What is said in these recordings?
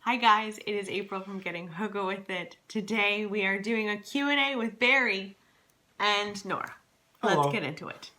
Hi guys, it is April from Getting Hooga With It. Today we are doing a Q&A with Barry and Nora. Hello. Let's get into it.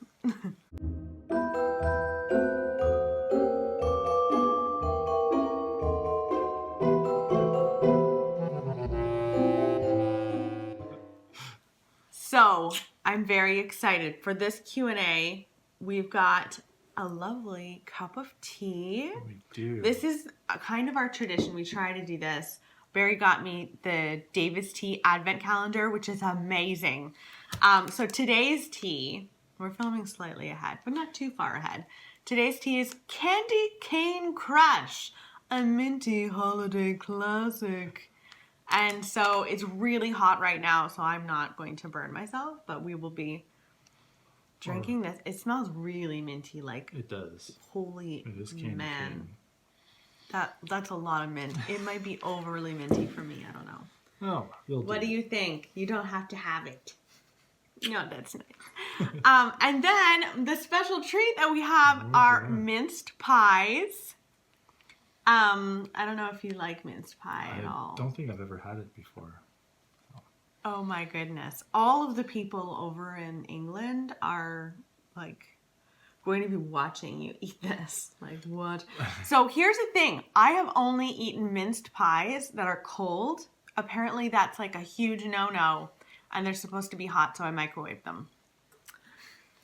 So, I'm very excited for this Q&A. We've got a lovely cup of tea. We do. This is kind of our tradition. We try to do this. Barry got me the Davis Tea Advent Calendar, which is amazing. So today's tea, we're filming slightly ahead, but not too far ahead. Today's tea is Candy Cane Crush, a minty holiday classic. And so it's really hot right now, so I'm not going to burn myself, but we will be drinking this. It smells really minty, like It does. Holy It is candy man. cane. That's a lot of mint. It might be overly minty for me. I don't know. Oh, you'll do. What do you think? You don't have to have it. No, that's nice. And then the special treat that we have are minced pies. I don't know if you like minced pie at all. I don't think I've ever had it before. Oh my goodness. All of the people over in England are like going to be watching you eat this. Like what? So here's the thing. I have only eaten minced pies that are cold. Apparently that's like a huge no-no and they're supposed to be hot, so I microwave them.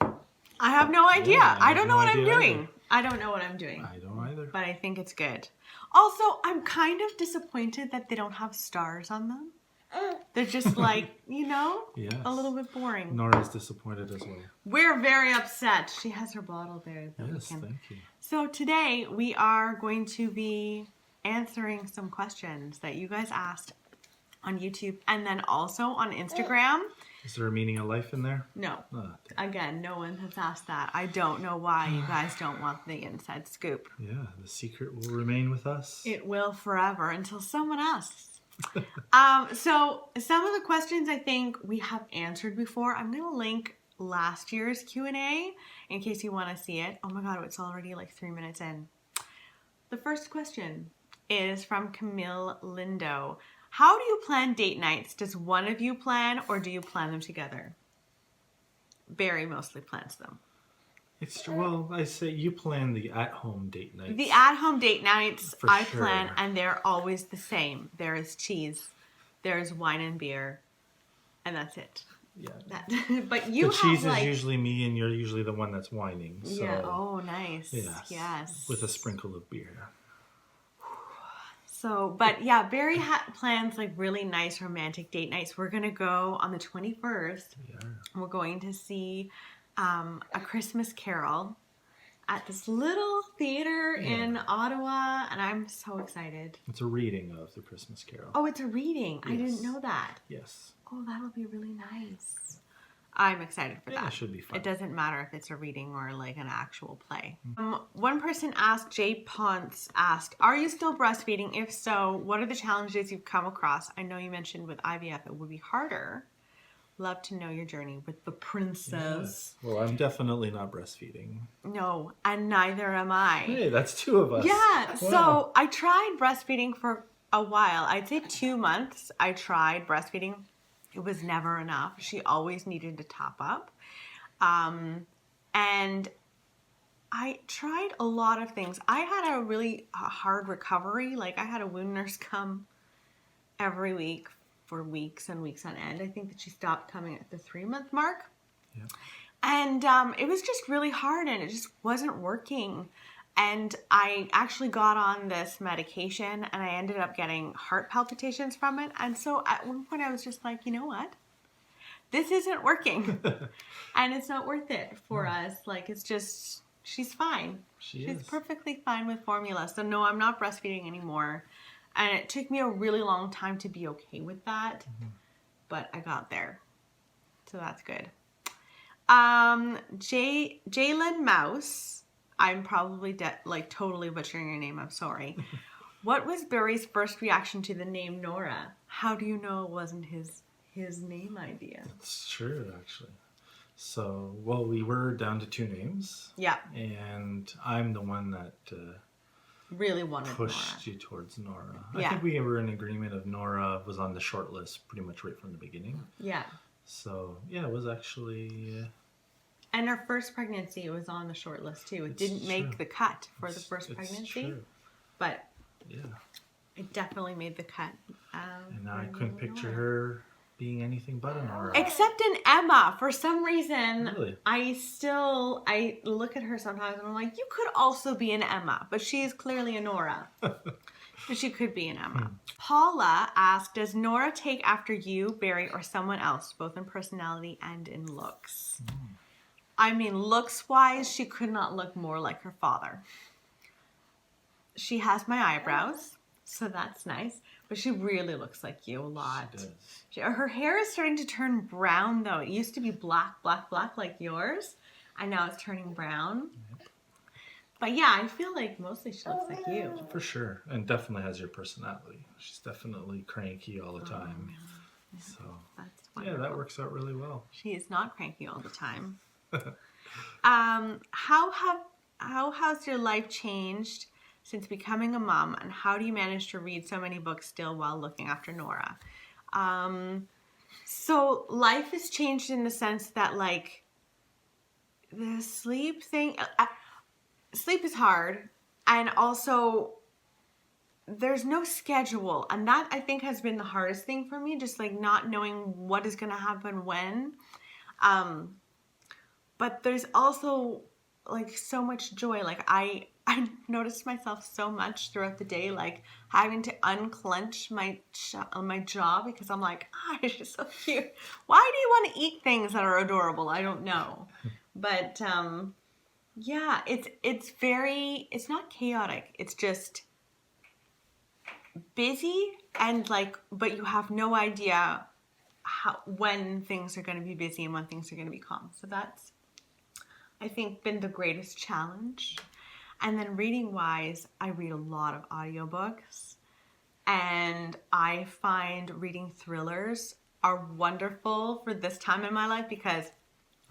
I have no idea. Yeah, I don't know what I'm doing. either. I don't know what I'm doing. I don't either. But I think it's good. Also, I'm kind of disappointed that they don't have stars on them. They're just like, you know, Yes. a little bit boring. Nora's disappointed as well. We're very upset. She has her bottle there. Yes, thank you. So today we are going to be answering some questions that you guys asked on YouTube and then also on Instagram. Is there a meaning of life in there? No. Oh, damn. Again, no one has asked that. I don't know why you guys don't want the inside scoop. Yeah, the secret will remain with us. It will forever until someone asks. So some of the questions I think we have answered before. I'm going to link last year's Q&A in case you want to see it. Oh my God, it's already like 3 minutes in. The first question is from Camille Lindo. How do you plan date nights? Does one of you plan or do you plan them together? Barry mostly plans them. Well, I say you plan the at-home date nights. The at-home date nights For I sure. plan, and they're always the same. There is cheese, there is wine and beer, and that's it. Yeah. But you the have cheese like, is usually me, and you're usually the one that's whining. So, yeah. Oh, nice. yes. Yes. With a sprinkle of beer. So, but yeah, Barry plans like really nice romantic date nights. We're gonna go on the 21st. Yeah. We're going to see A Christmas Carol at this little theater in Ottawa, and I'm so excited. It's a reading of the Christmas Carol. Oh, it's a reading. I Yes. didn't know that. Yes. Oh, that'll be really nice. I'm excited for that. It should be fun. It doesn't matter if it's a reading or like an actual play. One person asked, Jay Ponce asked, are you still breastfeeding? If so, what are the challenges you've come across? I know you mentioned with IVF it would be harder. Love to know your journey with the princess. Well, I'm definitely not breastfeeding. No, and neither am I. Hey, that's two of us. Yeah, Wow. so I tried breastfeeding for a while. I'd say 2 months I tried breastfeeding. It was never enough. She always needed to top up. And I tried a lot of things. I had a really hard recovery. Like I had a wound nurse come every week for weeks and weeks on end. I think that she stopped coming at the 3-month mark. Yeah. And it was just really hard and it just wasn't working. And I actually got on this medication and I ended up getting heart palpitations from it. And so at one point I was just like, you know what? This isn't working. And it's not worth it for us. Like it's just, she's fine. She's perfectly fine with formula. So no, I'm not breastfeeding anymore. And it took me a really long time to be okay with that. But I got there. So that's good. Jalen Mouse. I'm probably like totally butchering your name. I'm sorry. What was Barry's first reaction to the name Nora? How do you know it wasn't his name idea? It's true, actually. So, well, we were down to 2 names. Yeah. And I'm the one that really wanted pushed Nora. you towards Nora. Yeah. I think we were in agreement of Nora was on the short list pretty much right from the beginning. Yeah. So, yeah, it was actually... And her first pregnancy was on the short list too. It didn't make the cut for the first pregnancy. True. But yeah, it definitely made the cut. And now I couldn't picture her being anything but a Nora. Except in Emma. For some reason, Really? I look at her sometimes and I'm like, you could also be an Emma. But she is clearly a Nora. But she could be an Emma. Paula asked, does Nora take after you, Barry, or someone else, both in personality and in looks? I mean, looks-wise, she could not look more like her father. She has my eyebrows, so that's nice. But she really looks like you a lot. She does. Her hair is starting to turn brown, though. It used to be black, black, black like yours. And now it's turning brown. Yep. But yeah, I feel like mostly she looks like you. For sure. And definitely has your personality. She's definitely cranky all the time. Yeah. So, that's wonderful. Yeah, that works out really well. She is not cranky all the time. How has your life changed since becoming a mom, and how do you manage to read so many books still while looking after Nora? So life has changed in the sense that, like, the sleep thing, sleep is hard, and also there's no schedule, and that I think has been the hardest thing for me, just like not knowing what is going to happen when. But there's also like so much joy. Like I noticed myself so much throughout the day, like having to unclench my jaw because I'm like, she's so cute. Why do you want to eat things that are adorable? I don't know. But yeah, it's not chaotic. It's just busy and like, but you have no idea when things are going to be busy and when things are going to be calm. So that's, I think, been the greatest challenge. And then reading wise, I read a lot of audiobooks, and I find reading thrillers are wonderful for this time in my life because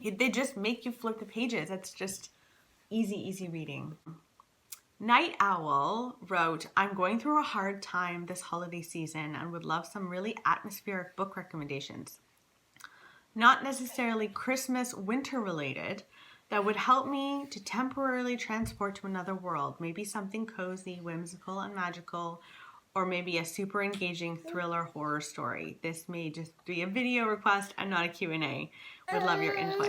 they just make you flip the pages. It's just easy reading. Night Owl wrote, I'm going through a hard time this holiday season and would love some really atmospheric book recommendations. Not necessarily Christmas winter related, that would help me to temporarily transport to another world. Maybe something cozy, whimsical, and magical, or maybe a super engaging thriller horror story. This may just be a video request and not a Q&A. Would love your input.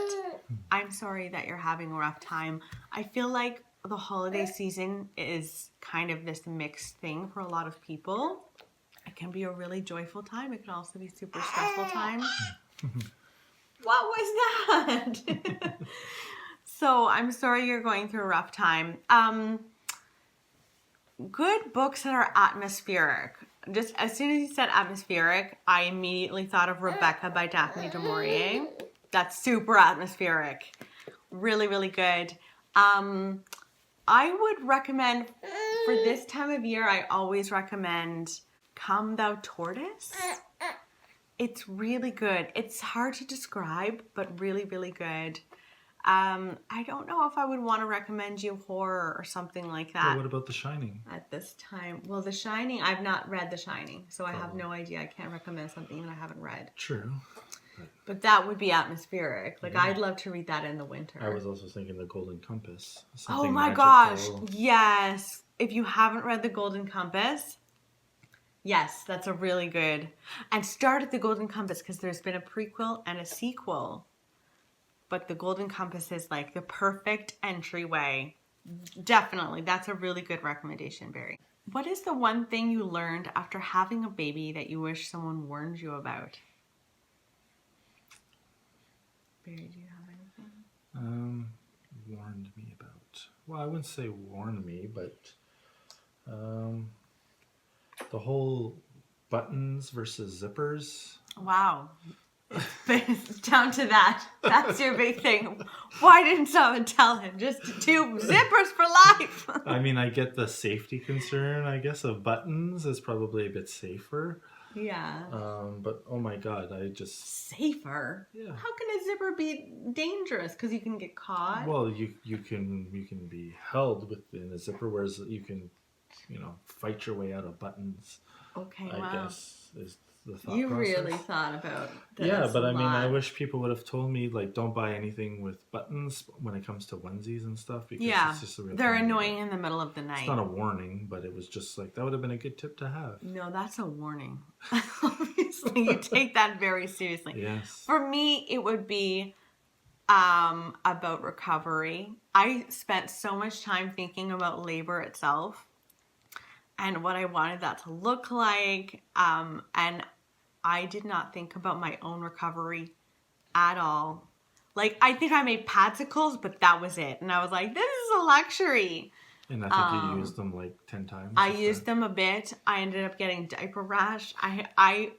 I'm sorry that you're having a rough time. I feel like the holiday season is kind of this mixed thing for a lot of people. It can be a really joyful time. It can also be a super stressful time. What was that? So I'm sorry you're going through a rough time. Good books that are atmospheric. Just as soon as you said atmospheric, I immediately thought of Rebecca by Daphne du Maurier. That's super atmospheric. Really, really good. I would recommend, for this time of year, I always recommend Come Thou Tortoise. It's really good. It's hard to describe, but really, really good. I don't know if I would want to recommend you horror or something like that. Well, what about The Shining? At this time. Well, The Shining, I've not read The Shining, so I have no idea. I can't recommend something that I haven't read. True. But that would be atmospheric. Like, I'd love to read that in the winter. I was also thinking The Golden Compass. Oh my gosh. Yes. If you haven't read The Golden Compass, yes, that's a really good. And start at The Golden Compass because there's been a prequel and a sequel. But The Golden Compass is like the perfect entryway. Definitely. That's a really good recommendation, Barry. What is the one thing you learned after having a baby that you wish someone warned you about? Barry, do you have anything? Warned me about. Well, I wouldn't say warned me, but the whole buttons versus zippers. Wow. It's down to that. That's your big thing. Why didn't someone tell him? Just 2 zippers for life. I mean, I get the safety concern, I guess, of buttons is probably a bit safer. Yeah. But oh my god, I just... Safer? Yeah. How can a zipper be dangerous? Because you can get caught? Well, you can be held within a zipper, whereas you can you know, fight your way out of buttons. Okay, I wow. guess is the thought You process. really thought about this. Yeah, but a I mean, I lot. wish people would have told me, like, don't buy anything with buttons when it comes to onesies and stuff, because it's just a real they're pain. annoying in the middle of the night. It's not a warning, but it was just like, that would have been a good tip to have. No, that's a warning. Obviously, you take that very seriously. Yes. For me, it would be about recovery. I spent so much time thinking about labor itself and what I wanted that to look like. And I did not think about my own recovery at all. Like, I think I made padsicles, but that was it. And I was like, this is a luxury. And I think you used them like 10 times. I used them a bit. I ended up getting diaper rash. I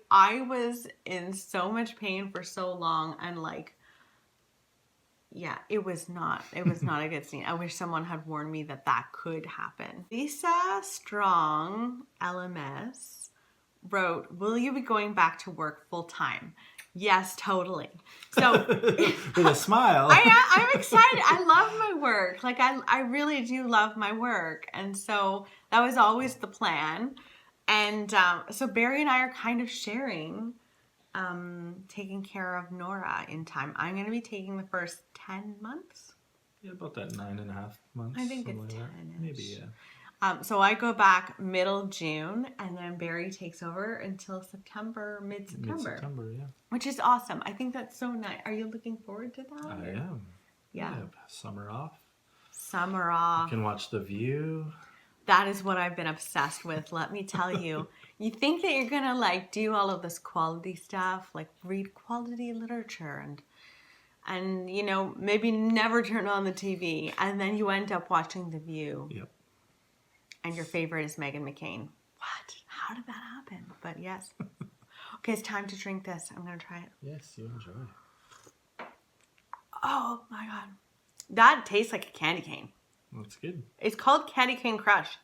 was in so much pain for so long, and like, yeah, it was not a good scene. I wish someone had warned me that that could happen. Lisa Strong, LMS, wrote, will you be going back to work full time? Yes, totally. So with a smile. I'm excited. I love my work. Like I really do love my work. And so that was always the plan. And so Barry and I are kind of sharing taking care of Nora in time. I'm going to be taking the first 10 months. Yeah, about that 9.5 months. I think it's like 10. Maybe, yeah. So I go back middle June, and then Barry takes over until September, mid-September. Mid-September, yeah. Which is awesome. I think that's so nice. Are you looking forward to that? I am. Yeah. Summer off. Summer off. You can watch The View. That is what I've been obsessed with, let me tell you. You think that you're going to like do all of this quality stuff, like read quality literature and you know, maybe never turn on the TV, and then you end up watching The View. Yep. And your favorite is Meghan McCain. What? How did that happen? But yes. Okay, it's time to drink this. I'm going to try it. Yes, you enjoy. Oh my God. That tastes like a candy cane. That's good. It's called Candy Cane Crush.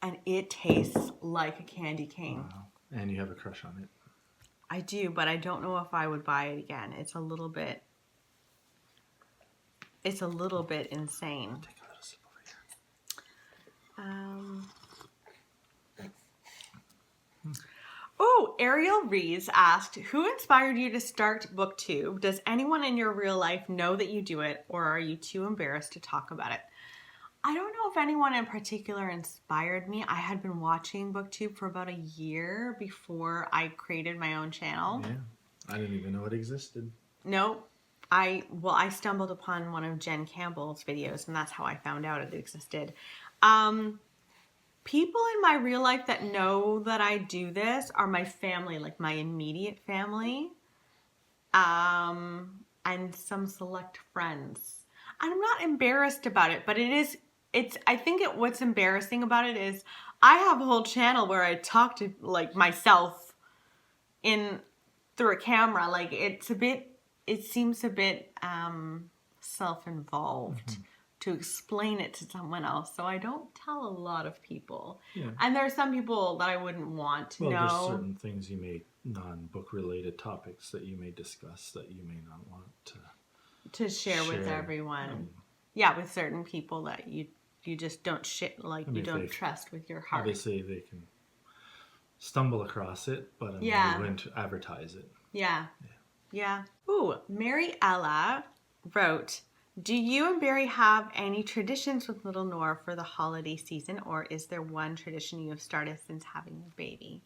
And it tastes like a candy cane. Wow. And you have a crush on it. I do, but I don't know if I would buy it again. It's a little bit insane. Take a little sip over here. Oh, Ariel Rees asked, who inspired you to start BookTube? Does anyone in your real life know that you do it, or are you too embarrassed to talk about it? I don't know if anyone in particular inspired me. I had been watching BookTube for about a year before I created my own channel. Yeah, I didn't even know it existed. No, I stumbled upon one of Jen Campbell's videos, and that's how I found out it existed. People in my real life that know that I do this are my family, like my immediate family, and some select friends. And I'm not embarrassed about it, but I think what's embarrassing about it is I have a whole channel where I talk to like myself through a camera. Like it seems a bit self-involved to explain it to someone else. So I don't tell a lot of people. Yeah. And there are some people that I wouldn't want to know. Well, there's certain things you may, non-book related topics that you may discuss that you may not want to share with everyone. Yeah, with certain people that you just don't you don't trust with your heart. Obviously, they can stumble across it, but you wouldn't advertise it. Yeah. Ooh, Mary Ella wrote, do you and Barry have any traditions with little Nora for the holiday season, or is there one tradition you have started since having your baby?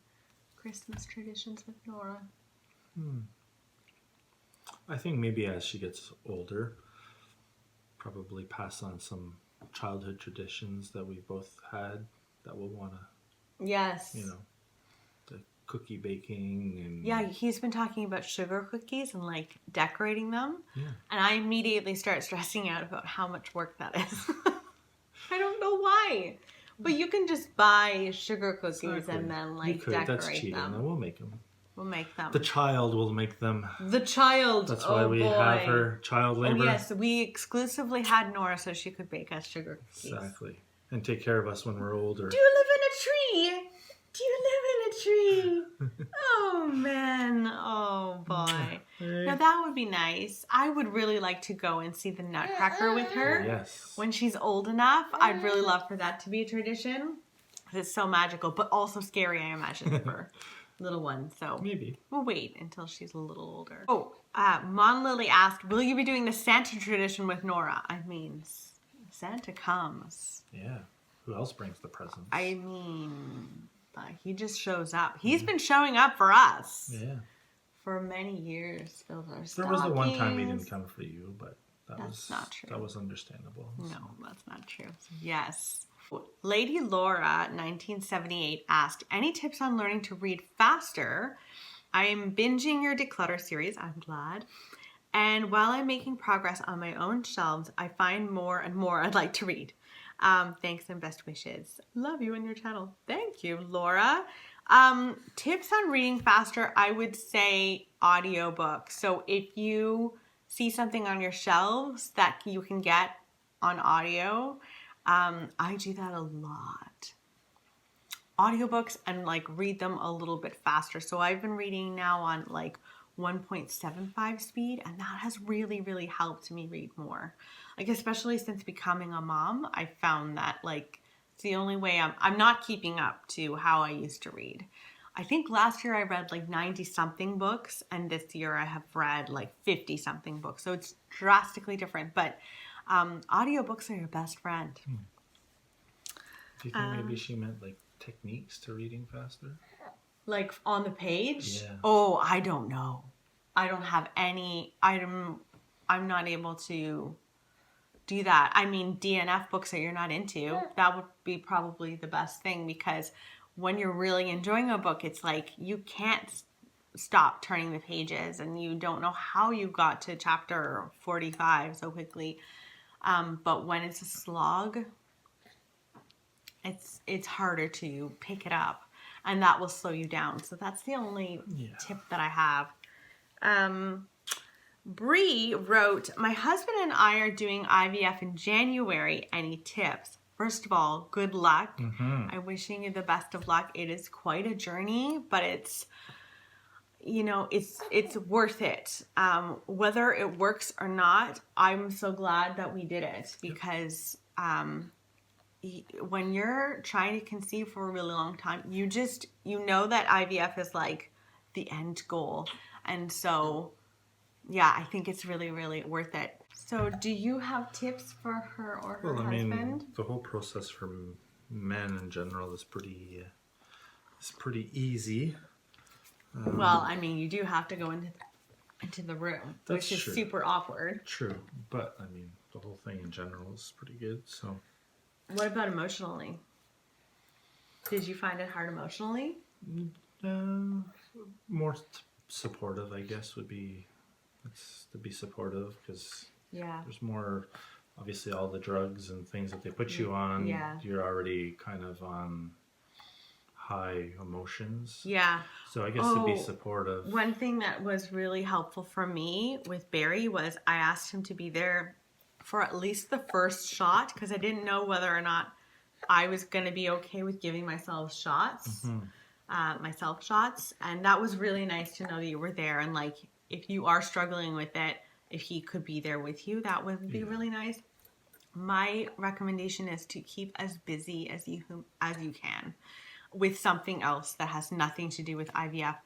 Christmas traditions with Nora? I think maybe as she gets older, probably pass on some childhood traditions that we both had that we'll want to, yes, the cookie baking and... Yeah, he's been talking about sugar cookies and like decorating them. Yeah. And I immediately start stressing out about how much work that is. I don't know why. But you can just buy sugar cookies and then like decorate That's cheating. them. We'll make them. We'll make them. The child will make them. The child. That's why we have her child labor. Oh yes, we exclusively had Nora so she could bake us sugar cookies. Exactly. And take care of us when we're older. Do you live in a tree? Do you live in a tree? Oh man. Oh boy. Now know, that would be nice. I would really like to go and see the Nutcracker with her. Yes. When she's old enough. I'd really love for that to be a tradition. It's so magical, but also scary, I imagine, for little ones. So Maybe. we'll wait until she's a little older. Oh, Mon Lily asked, will you be doing the Santa tradition with Nora? I mean, Santa comes. Yeah. Who else brings the presents? I mean, he just shows up. He's been showing up for us. Yeah. For many years. Fills our There was the one time he stockings. didn't come for you, but That's not true. That was understandable. No, that's not true. Yes. Lady Laura, 1978, asked, any tips on learning to read faster? I am binging your Declutter series. I'm glad. And while I'm making progress on my own shelves, I find more and more I'd like to read. Thanks and best wishes. Love you and your channel. Thank you, Laura. Tips on reading faster, I would say audiobooks. So if you see something on your shelves that you can get on audio, I do that a lot. Audiobooks and like read them a little bit faster. So I've been reading now on like 1.75 speed, and that has really, really helped me read more. Like, especially since becoming a mom, I found that like it's the only way I'm not keeping up to how I used to read. I think last year I read like 90 something books, and this year I have read like 50 something books. So it's drastically different, but audiobooks are your best friend. Do you think maybe she meant like techniques to reading faster? Like on the page? Yeah. Oh, I don't know. I don't have any item. I'm not able to do that. I mean, DNF books that you're not into, that would be probably the best thing, because when you're really enjoying a book, it's like you can't stop turning the pages and you don't know how you got to chapter 45 so quickly. But when it's a slog, it's harder to pick it up, and that will slow you down. So that's the only tip that I have. Bree wrote, my husband and I are doing IVF in January. Any tips? First of all, good luck. I'm wishing you the best of luck. It is quite a journey, but it's, you know, it's worth it. Whether it works or not, I'm so glad that we did it, because when you're trying to conceive for a really long time, you know that IVF is like the end goal. And so, yeah, I think it's really, really worth it. So do you have tips for her or her husband? I mean, the whole process for men in general is pretty easy. Well, I mean, you do have to go into the room, which is super awkward. True, but I mean, the whole thing in general is pretty good, so... What about emotionally? Did you find it hard emotionally? More supportive, I guess, would be... It's to be supportive, because there's more, obviously, all the drugs and things that they put you on. Yeah. You're already kind of on high emotions. Yeah. So I guess to be supportive. One thing that was really helpful for me with Barry was I asked him to be there for at least the first shot, because I didn't know whether or not I was going to be okay with giving myself shots, and that was really nice to know that you were there, and like, if you are struggling with it, if he could be there with you, that would be really nice. My recommendation is to keep as busy as you can with something else that has nothing to do with IVF.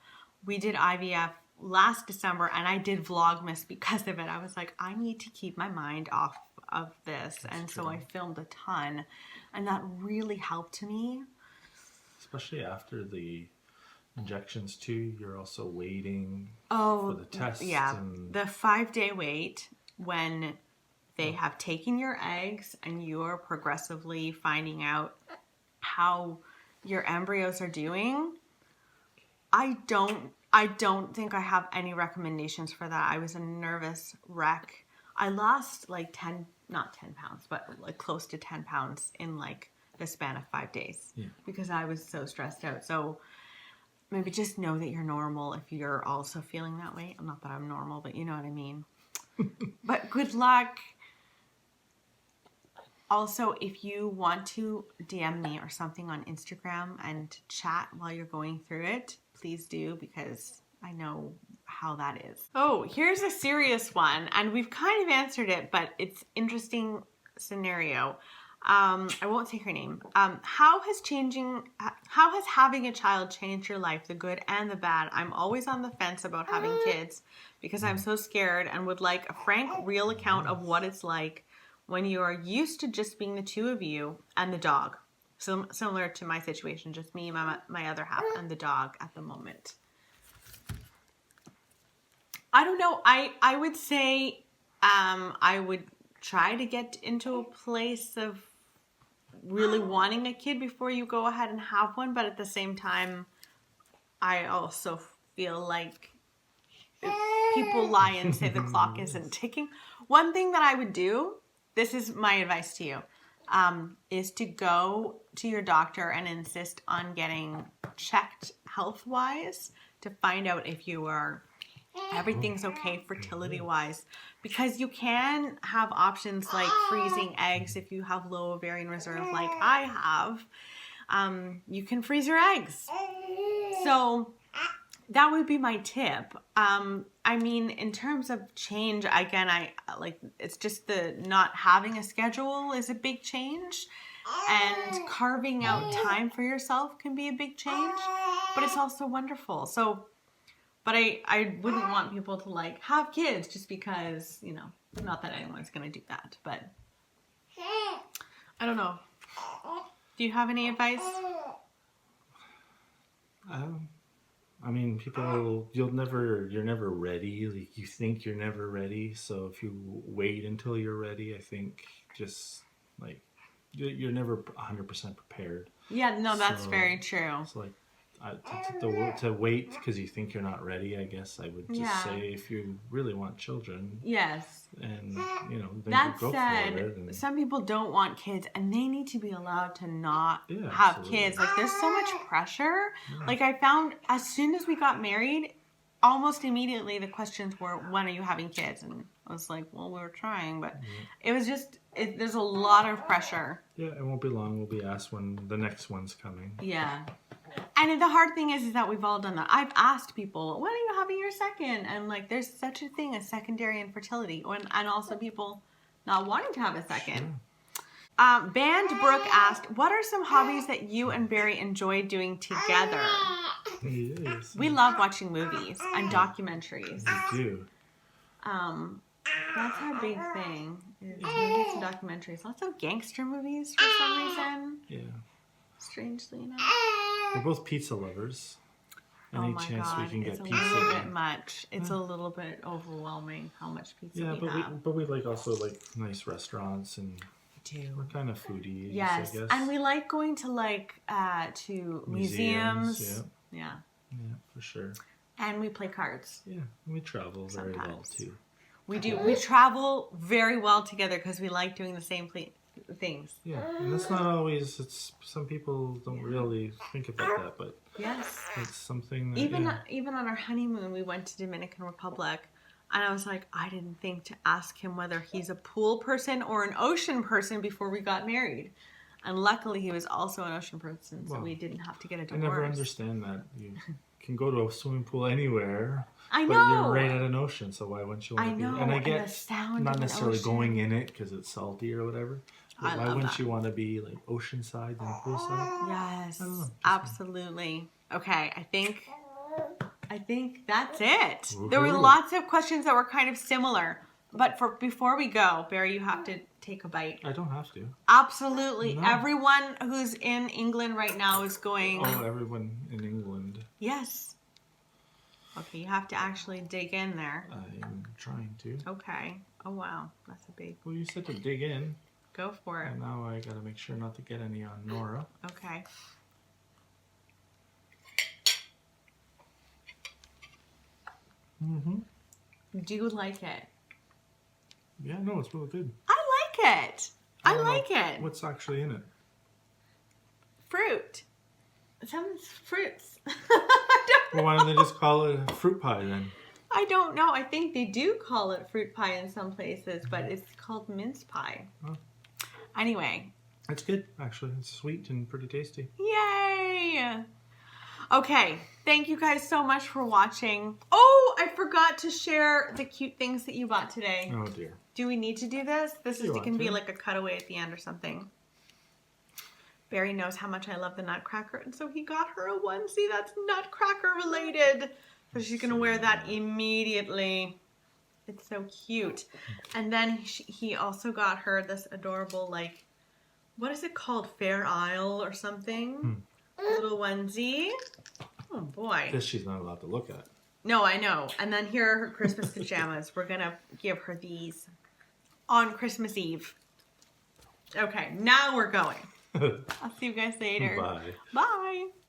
We did IVF last December, and I did Vlogmas because of it. I was like, I need to keep my mind off of this. So I filmed a ton, and that really helped me. Especially after the injections too, you're also waiting for the tests. Yeah, the 5-day wait when they have taken your eggs and you are progressively finding out how your embryos are doing. I don't think I have any recommendations for that. I was a nervous wreck. I lost like not 10 pounds, but like close to 10 pounds in like the span of 5 days because I was so stressed out. So maybe just know that you're normal if you're also feeling that way. Not that I'm normal, but you know what I mean. But good luck. Also, if you want to DM me or something on Instagram and chat while you're going through it, please do, because I know how that is. Oh, here's a serious one, and we've kind of answered it, but it's interesting scenario. I won't say her name. How has having a child changed your life, the good and the bad? I'm always on the fence about having kids because I'm so scared and would like a frank, real account of what it's like when you are used to just being the two of you and the dog. So similar to my situation, just me, my other half, and the dog at the moment. I don't know. I would say I would try to get into a place of really wanting a kid before you go ahead and have one. But at the same time, I also feel like if people lie and say the clock isn't ticking. One thing that I would do, this is my advice to you, is to go to your doctor and insist on getting checked health-wise to find out if you are everything's okay fertility-wise, because you can have options like freezing eggs if you have low ovarian reserve like I have. You can freeze your eggs. So that would be my tip. I mean, in terms of change, again, it's just the not having a schedule is a big change, and carving out time for yourself can be a big change, but it's also wonderful. So, but I wouldn't want people to like have kids just because, you know, not that anyone's going to do that, but I don't know. Do you have any advice? I mean, you're never ready. Like, you think you're never ready. So if you wait until you're ready, I think just like you're never 100% prepared. Yeah, no, that's very true. It's like to wait because you think you're not ready. I guess I would just say if you really want children. Yes. And you know, then that you go said, for it. And some people don't want kids, and they need to be allowed to not have absolutely. kids. Like, there's so much pressure. Yeah. Like, I found as soon as we got married, almost immediately the questions were, when are you having kids? And I was like, well, we were trying, but it was just, there's a lot of pressure. Yeah, it won't be long. We'll be asked when the next one's coming. Yeah. And the hard thing is that we've all done that. I've asked people, when are you having your second? And like, there's such a thing as secondary infertility, and also people not wanting to have a second. Sure. Band Brooke asked, what are some hobbies that you and Barry enjoy doing together? Yes. We love watching movies and documentaries. We do. That's our big thing, is movies and documentaries. Lots of gangster movies for some reason. Yeah. Strangely enough. We're both pizza lovers. Any chance we can get pizza? It's a little bit much. It's a little bit overwhelming how much pizza we have. But we like also like nice restaurants, and we do. We're kind of foodies, yes, I guess. And we like going to to museums. Yeah, for sure. And we play cards. Yeah, we travel very well too. We do. We travel very well together because we like doing the same things. Yeah, and that's not always. It's some people don't really think about that, but yes, it's something that, even on our honeymoon, we went to Dominican Republic, and I was like, I didn't think to ask him whether he's a pool person or an ocean person before we got married, and luckily he was also an ocean person, so we didn't have to get a divorce. I never understand that. You can go to a swimming pool anywhere. I know. But you're right at an ocean, so why wouldn't you want to be? And I get the sound not of necessarily an ocean. going in it because it's salty or whatever. But why wouldn't you want to be like oceanside than poolside? Yes, absolutely. Okay, I think that's it. Woo-hoo. There were lots of questions that were kind of similar, but before we go, Barry, you have to take a bite. I don't have to. Absolutely. No. Everyone who's in England right now is going. Oh, everyone in England. Yes. Okay, you have to actually dig in there. I'm trying to. Okay. Oh, wow. That's a big... Well, you said to dig in. Go for it. And now I gotta make sure not to get any on Nora. Okay. Mm-hmm. Do you like it? Yeah, no, it's really good. I like it. I like it. What's actually in it? Fruit. Some fruits. Well, why don't they just call it a fruit pie then? I don't know. I think they do call it fruit pie in some places, but it's called mince pie. Oh. Anyway. It's good, actually. It's sweet and pretty tasty. Yay! Okay, thank you guys so much for watching. Oh, I forgot to share the cute things that you bought today. Oh dear. Do we need to do this? This You is can want be to. like a cutaway at the end or something. Barry knows how much I love the Nutcracker, and so he got her a onesie that's Nutcracker related. So she's gonna wear that immediately. It's so cute. And then he also got her this adorable, like, what is it called? Fair Isle or something? Little onesie. Oh boy. This she's not allowed to look at. No, I know. And then here are her Christmas pajamas. We're gonna give her these on Christmas Eve. Okay, now we're going. I'll see you guys later. Bye. Bye.